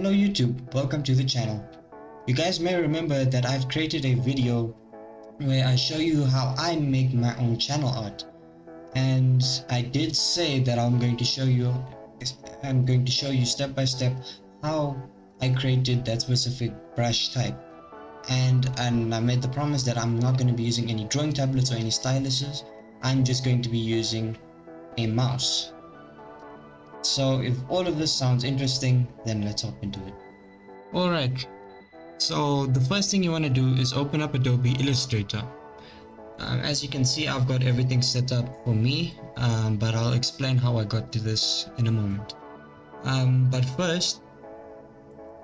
Hello YouTube, welcome to the channel. You guys may remember that I've created a video where I show you how I make my own channel art, and I did say that I'm going to show you step by step how I created that specific brush type, and I made the promise that I'm not going to be using any drawing tablets or any styluses. I'm just going to be using a mouse. So if all of this sounds interesting, then let's hop into it. Alright, so the first thing you want to do is open up Adobe Illustrator. As you can see, I've got everything set up for me, but I'll explain how I got to this in a moment. But first,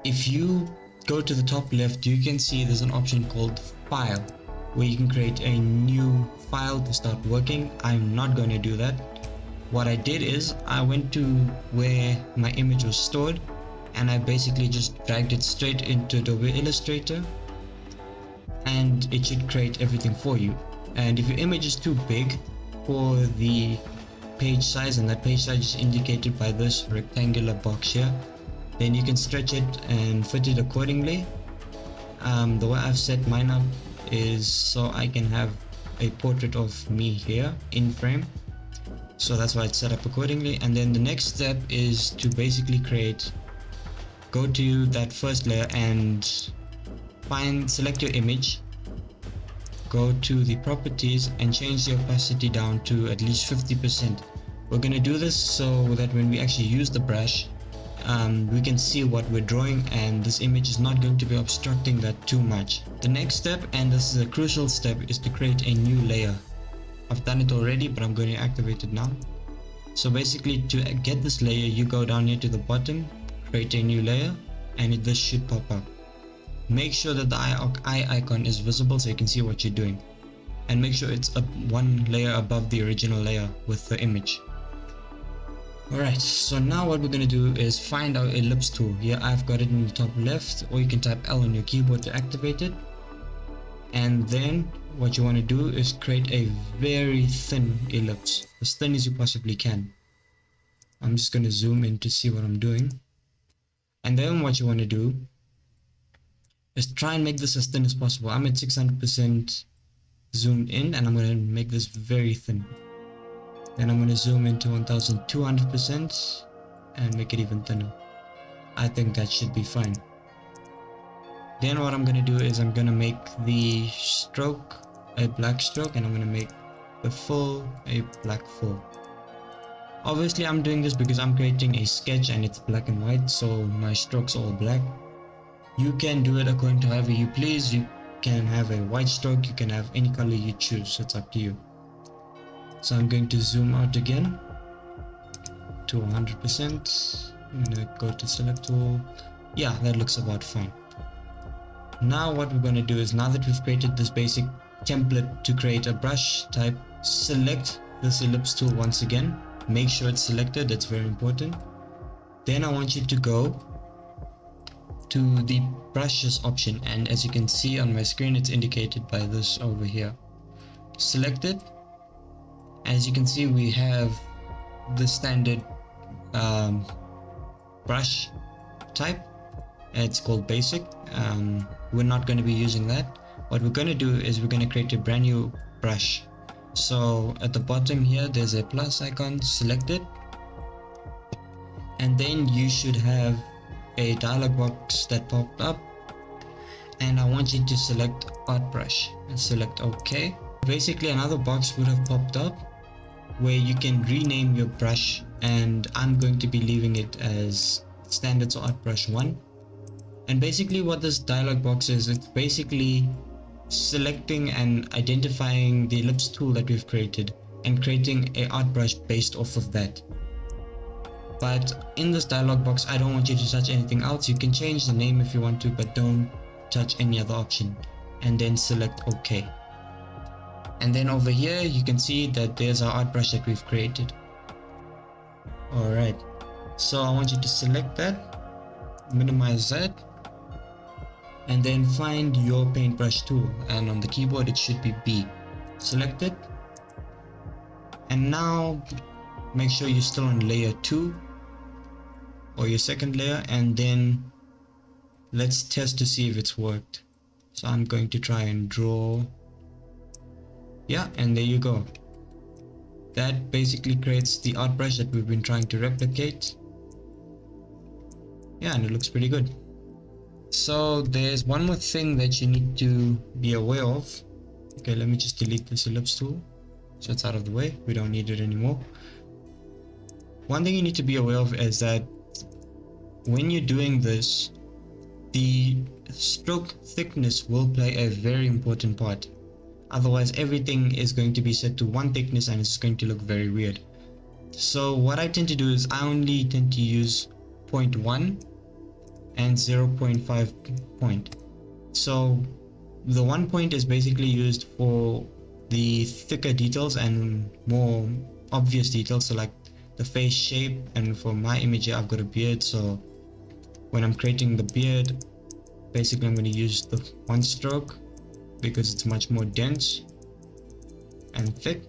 if you go to the top left, you can see there's an option called File, where you can create a new file to start working. I'm not going to do that. What I did is I went to where my image was stored and I basically just dragged it straight into Adobe Illustrator, and it should create everything for you. And if your image is too big for the page size, and that page size is indicated by this rectangular box here, then you can stretch it and fit it accordingly. The way I've set mine up is so I can have a portrait of me here in frame. So that's why it's set up accordingly. And then the next step is to basically go to that first layer and select your image, go to the properties and change the opacity down to at least 50%. We're going to do this so that when we actually use the brush, we can see what we're drawing, and this image is not going to be obstructing that too much. The next step, and this is a crucial step, is to create a new layer. I've done it already, but I'm going to activate it now. So basically, to get this layer, you go down here to the bottom, create a new layer, and this should pop up. Make sure that the eye icon is visible so you can see what you're doing, and make sure it's one layer above the original layer with the image. Alright, so now what we're going to do is find our ellipse tool. Here I've got it in the top left, or you can type L on your keyboard to activate it. And then what you want to do is create a very thin ellipse, as thin as you possibly can. I'm just going to zoom in to see what I'm doing. And then what you want to do is try and make this as thin as possible. I'm at 600% zoomed in, and I'm going to make this very thin. Then I'm going to zoom into 1200% and make it even thinner. I think that should be fine. Then what I'm going to do is I'm going to make the stroke a black stroke, and I'm going to make the fill a black fill. Obviously I'm doing this because I'm creating a sketch and it's black and white, so my strokes are all black. You can do it according to however you please. You can have a white stroke, you can have any color you choose, it's up to you. So I'm going to zoom out again to 100%. I'm going to go to select tool. Yeah, that looks about fine. Now what we're going to do is, now that we've created this basic template to create a brush type, select this ellipse tool once again. Make sure it's selected, that's very important. Then I want you to go to the brushes option, and as you can see on my screen, it's indicated by this over here. Select it. As you can see, we have the standard brush type. It's called basic. We're not going to be using that. What we're going to do is we're going to create a brand new brush. So at the bottom here, there's a plus icon. Select it, and then you should have a dialog box that popped up, and I want you to select art brush and select OK. Basically another box would have popped up where you can rename your brush, and I'm going to be leaving it as standards art brush 1. And basically what this dialog box is, it's basically selecting and identifying the ellipse tool that we've created and creating a art brush based off of that. But in this dialog box, I don't want you to touch anything else. You can change the name if you want to, but don't touch any other option, and then select OK. And then over here you can see that there's our art brush that we've created. Alright, so I want you to select that, minimize that, and then find your paintbrush tool, and on the keyboard it should be B. Select it, and now make sure you're still on layer 2 or your second layer, and then let's test to see if it's worked. So I'm going to try and draw. Yeah, and there you go. That basically creates the art brush that we've been trying to replicate. Yeah, and it looks pretty good. So there's one more thing that you need to be aware of. Okay, let me just delete this ellipse tool so it's out of the way. We don't need it anymore. One thing you need to be aware of is that when you're doing this, the stroke thickness will play a very important part. Otherwise, everything is going to be set to one thickness and it's going to look very weird. So what I tend to do is I only tend to use 0.1 and 0.5 point. So the 1 point is basically used for the thicker details and more obvious details, so like the face shape. And for my image here, I've got a beard, so when I'm creating the beard, basically I'm going to use the 1 stroke because it's much more dense and thick.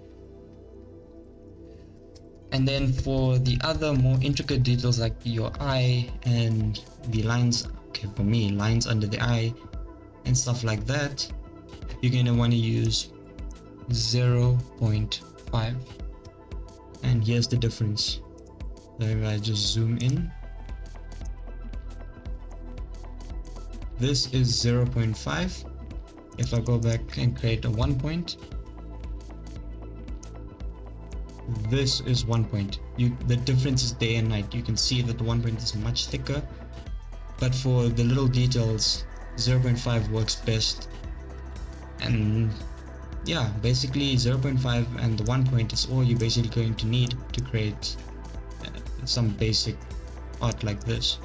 And then for the other more intricate details like your eye and the lines, okay, for me, lines under the eye and stuff like that, you're going to want to use 0.5. And here's the difference. So if I just zoom in, this is 0.5. If I go back and create a 1 point, this is 1 point. The difference is day and night. You can see that the 1 point is much thicker, but for the little details, 0.5 works best. And yeah, basically 0.5 and the 1 point is all you're basically going to need to create some basic art like this.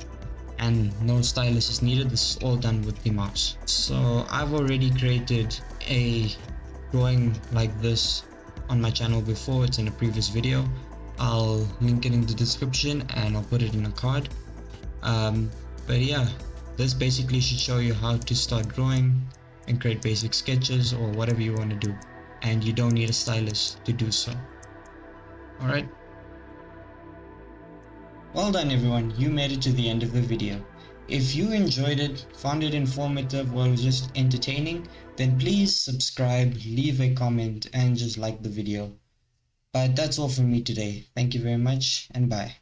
And no stylus is needed. This is all done with the mouse. So I've already created a drawing like this on my channel before. It's in a previous video. I'll link it in the description and I'll put it in a card. But yeah, this basically should show you how to start drawing and create basic sketches or whatever you want to do, and you don't need a stylus to do so. Alright, well done everyone, you made it to the end of the video. If you enjoyed it, found it informative or just entertaining, then please subscribe, leave a comment and just like the video. But that's all from me today. Thank you very much and bye.